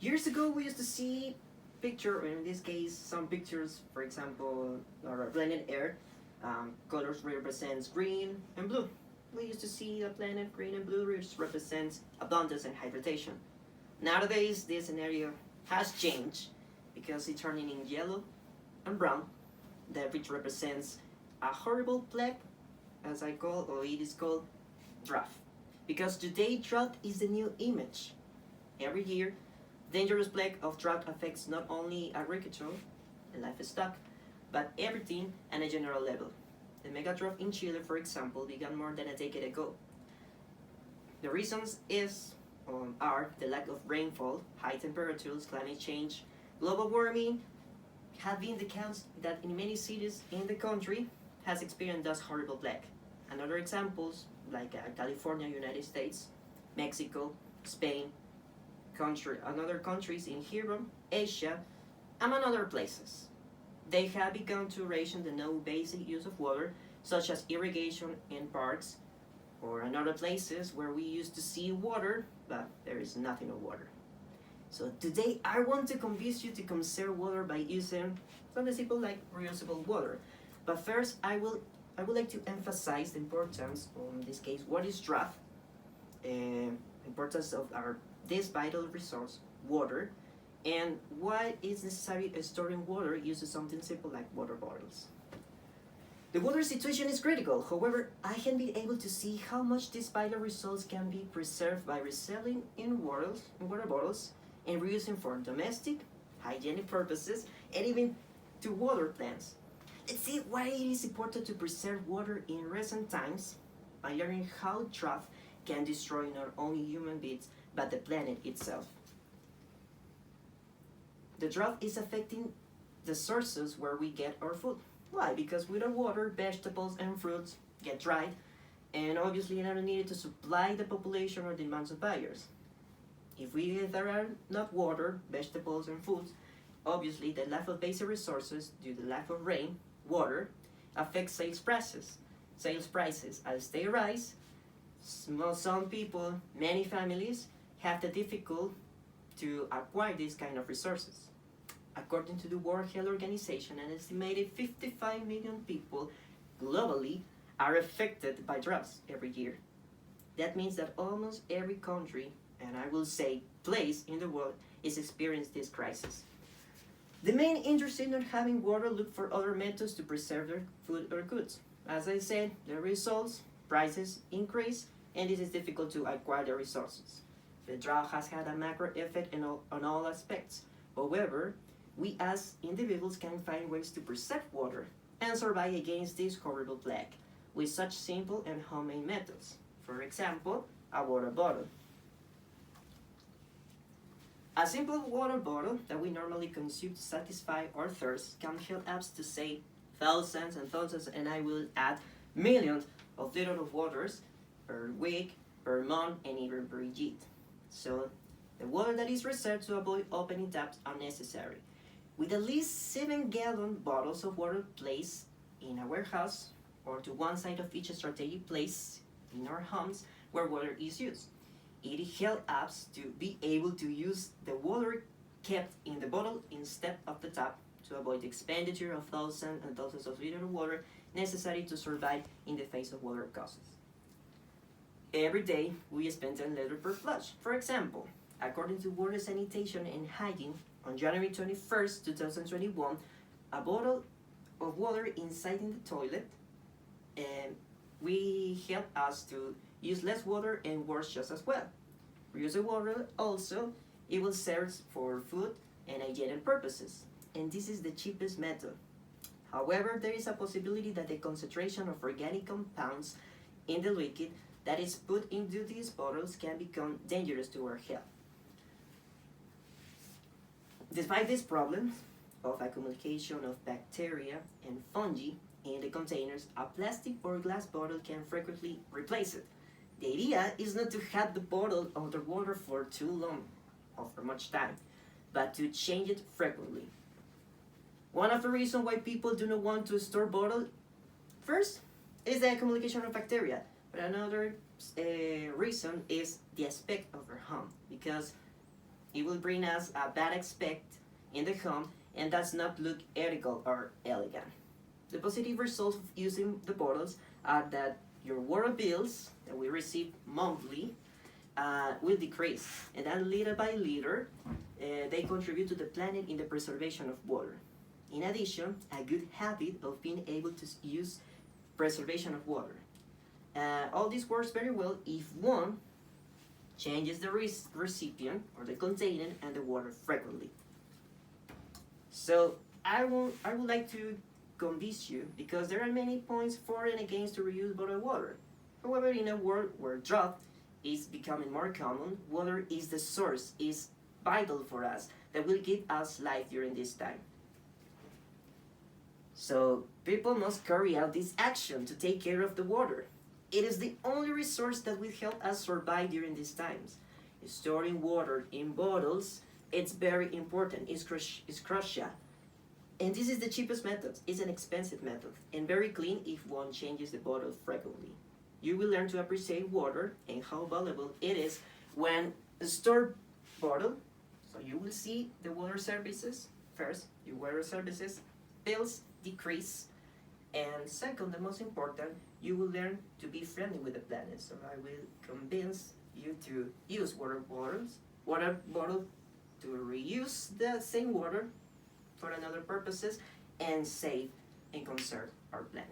Years ago, we used to see picture, or in this case, some pictures, for example, or a planet Earth. Colors represents green and blue. We used to see a planet green and blue, which represents abundance and hybridization. Nowadays, this scenario has changed because it's turning in yellow and brown, that which represents a horrible plague, as I call, or it is called drought. Because today, drought is the new image. Every year, dangerous plague of drought affects not only agriculture and livestock, but everything at a general level. The mega drought in Chile, for example, began more than a decade ago. The reasons are the lack of rainfall, high temperatures, climate change, global warming, have been the cause that in many cities in the country has experienced those horrible plague. Another examples like California, United States, Mexico, Spain, and other countries in Europe, Asia, among other places. They have begun to ration the no basic use of water, such as irrigation in parks or in other places where we used to see water, but there is nothing of water. So today I want to convince you to conserve water by using something simple like reusable water. But first I would like to emphasize the importance, in this case, what is drought, importance of this vital resource, water, and why it's necessary storing water uses something simple like water bottles. The water situation is critical, however, I have been able to see how much these vital resources can be preserved by reselling in water bottles, and reusing for domestic, hygienic purposes, and even to water plants. Let's see why it is important to preserve water in recent times by learning how drought can destroy not only human beings but the planet itself. The drought is affecting the sources where we get our food. Why? Because without water, vegetables and fruits get dried, and obviously are needed to supply the population or demands of buyers. If there are not water, vegetables, and foods, obviously the lack of basic resources due to lack of rain, water, affects sales prices. Sales prices, as they rise, some people, many families, have the difficult to acquire these kind of resources. According to the World Health Organization, an estimated 55 million people globally are affected by droughts every year. That means that almost every country, and I will say place in the world, is experiencing this crisis. The main interest in not having water look for other methods to preserve their food or goods. As I said, the results, prices increase, and it is difficult to acquire the resources. The drought has had a macro effect on all aspects. However, we as individuals can find ways to preserve water and survive against this horrible plague with such simple and homemade methods. For example, a water bottle. A simple water bottle that we normally consume to satisfy our thirst can help us to save thousands and thousands, and I will add millions of liters of waters per week, per month, and even per year. So the water that is reserved to avoid opening taps are necessary. With at least 7-gallon bottles of water placed in a warehouse or to one side of each strategic place in our homes where water is used. It helps us to be able to use the water kept in the bottle instead of the tap to avoid the expenditure of thousands and thousands of liters of water necessary to survive in the face of water costs. Every day, we spend 10 liters per flush. For example, according to Water Sanitation and Hygiene, on January 21st, 2021, a bottle of water inside in the toilet we help us to use less water and wash just as well. Reusable water also, it will serve for food and hygiene purposes, and this is the cheapest method. However, there is a possibility that the concentration of organic compounds in the liquid that is put into these bottles can become dangerous to our health. Despite these problems of accumulation of bacteria and fungi in the containers, a plastic or glass bottle can frequently replace it. The idea is not to have the bottle underwater for too long or for much time, but to change it frequently. One of the reasons why people do not want to store bottles, first, is the accumulation of bacteria, but another reason is the aspect of our home, because It will bring us a bad aspect in the home and does not look ethical or elegant. The positive results of using the bottles are that your water bills that we receive monthly will decrease, and then little by little, they contribute to the planet in the preservation of water. In addition, a good habit of being able to use preservation of water. All this works very well if one changes the recipient or the container and the water frequently. So I would like to convince you because there are many points for and against to reuse bottled water. However, in a world where drought is becoming more common, water is the source, is vital for us, that will give us life during this time. So people must carry out this action to take care of the water. It is the only resource that will help us survive during these times. Storing water in bottles, it's very important, it's crucial. And this is the cheapest method, it's an expensive method, and very clean if one changes the bottle frequently. You will learn to appreciate water and how valuable it is when stored bottle. So you will see the water services. First, your water services bills decrease, and second, the most important, you will learn to be friendly with the planet. So I will convince you to use water bottle to reuse the same water for another purposes and save and conserve our planet.